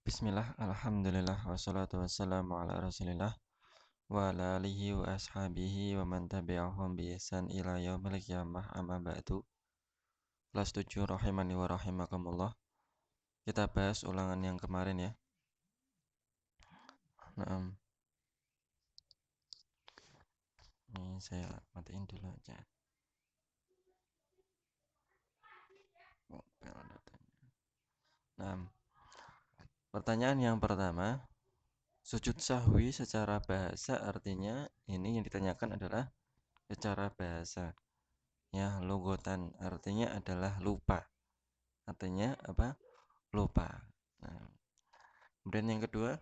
Bismillah, alhamdulillah, wassalatu wassalamu ala rasulillah wa ala alihi wa ashabihi wa man tabi'ahum bi ihsan ila yaumil qiyamah amma ba'du. Kelas 7 rahimani wa rahimakumullah. Kita bahas ulangan yang kemarin ya. Nah, ini saya matiin dulu aja. Nah, pertanyaan yang pertama, sujud sahwi secara bahasa artinya ini yang ditanyakan adalah secara bahasa. Ya, logotan artinya adalah lupa. Artinya apa? Lupa. Nah, kemudian yang kedua,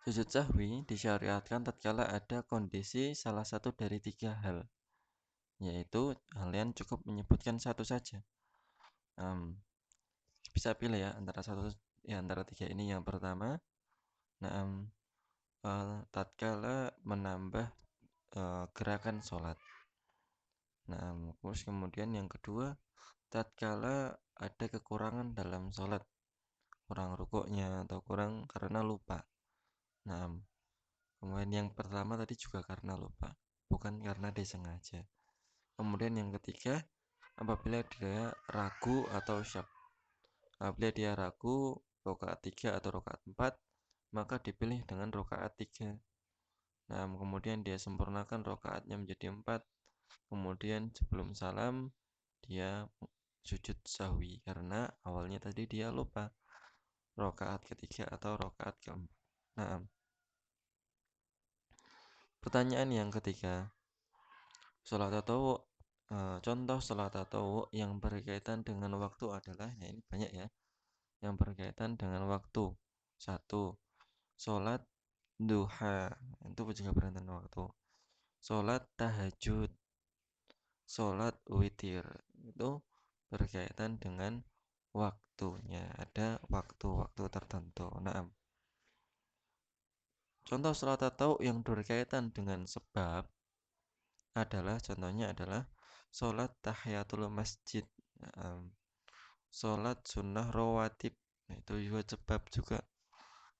sujud sahwi disyariatkan tatkala ada kondisi salah satu dari tiga hal, yaitu kalian cukup menyebutkan satu saja. Bisa pilih ya antara satu ya antara tiga ini. Yang pertama, tatkala menambah gerakan sholat. Terus kemudian yang kedua, tatkala ada kekurangan dalam sholat, kurang rukuknya atau kurang karena lupa. Kemudian yang pertama tadi juga karena lupa, bukan karena disengaja. Kemudian yang ketiga, apabila dia ragu atau syak. Apabila dia ragu rakaat 3 atau rakaat 4, maka dipilih dengan rakaat 3. Kemudian dia sempurnakan rakaatnya menjadi 4. Kemudian sebelum salam dia sujud sahwi karena awalnya tadi dia lupa rakaat ketiga atau rakaat keempat. Pertanyaan yang ketiga, sholat tatawwu, contoh sholat tatawwu yang berkaitan dengan waktu adalah, ya ini banyak ya, yang berkaitan dengan waktu. 1. Sholat duha, itu juga berkaitan dengan waktu. Sholat tahajud, sholat witir, itu berkaitan dengan waktunya, ada waktu-waktu tertentu. Contoh sholat tatawwu yang berkaitan dengan sebab adalah, contohnya adalah sholat tahiyatul masjid, sholat sunnah rawatib, itu juga sebab juga,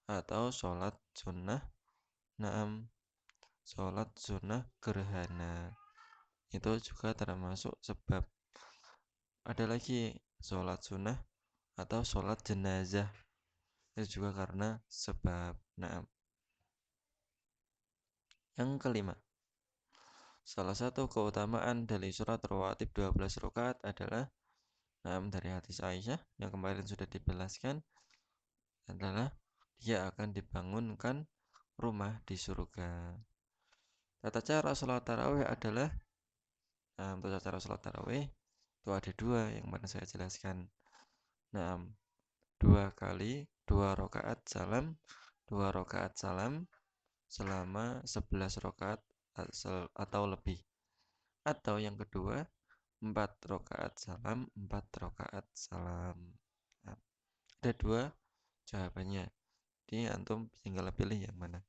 atau sholat sunnah sholat sunnah gerhana, itu juga termasuk sebab. Ada lagi sholat sunnah atau sholat jenazah, itu juga karena sebab. Yang kelima, salah satu keutamaan dari sholat rawatib 12 rakaat adalah dari hadis Aisyah yang kemarin sudah dijelaskan, adalah dia akan dibangunkan rumah di surga. Tata cara sholat tarawih adalah, tata cara sholat tarawih itu ada dua yang mana saya jelaskan. 2 rakaat salam, 2 rakaat salam selama 11 rakaat atau lebih. Atau yang kedua, 4 rakaat salam, 4 rakaat salam. Ada dua jawabannya. Jadi antum tinggal pilih yang mana.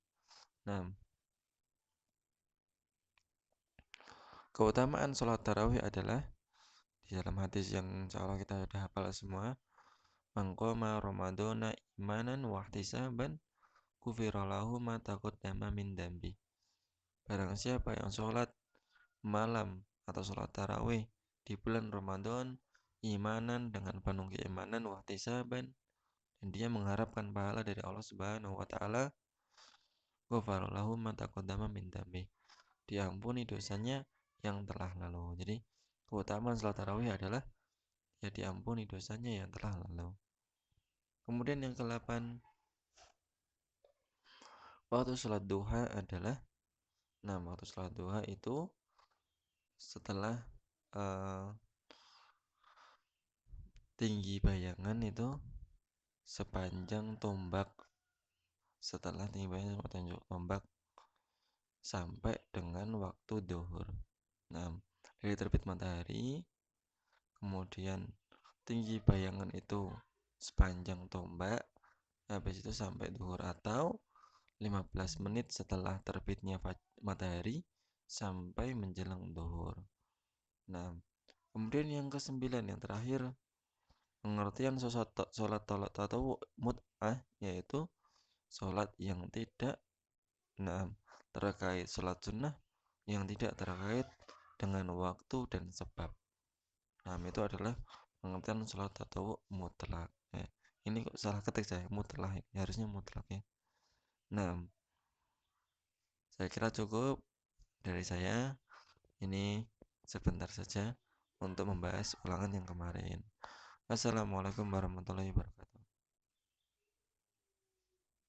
Keutamaan sholat tarawih adalah di dalam hadis yang insyaallah kita sudah hafal semua. Mangqoma ramadhana imanan wahtisaban ghufira lahu ma taqaddama min dambi. Barang siapa yang sholat malam atau sholat tarawih di bulan Ramadan imanan, dengan penuh keimanan, wahtisaban, dan dia mengharapkan pahala dari Allah Subhanahu wa taala, ghufira lahu ma taqaddama min dambi, diampuni dosanya yang telah lalu. Jadi keutamaan sholat tarawih adalah ya diampuni dosanya yang telah lalu. Kemudian yang ke-8, waktu sholat duha adalah, waktu sholat duha itu setelah tinggi bayangan itu sepanjang tombak, setelah tinggi bayangan sepanjang tombak sampai dengan waktu duhur. Dari terbit matahari, kemudian tinggi bayangan itu sepanjang tombak, habis itu sampai duhur, atau 15 menit setelah terbitnya matahari sampai menjelang duhur. Kemudian yang ke-9 yang terakhir, Pengertian sholat tatawwu mut'ah yaitu sholat yang tidak nah, terkait sholat sunnah yang tidak terkait dengan waktu dan sebab. Nah, itu adalah pengertian sholat tatawwu mutlak. Ini kok salah ketik saya, mutlak. Harusnya mutlak ya. Nah, saya kira cukup dari saya. Ini sebentar saja untuk membahas ulangan yang kemarin. Assalamualaikum warahmatullahi wabarakatuh.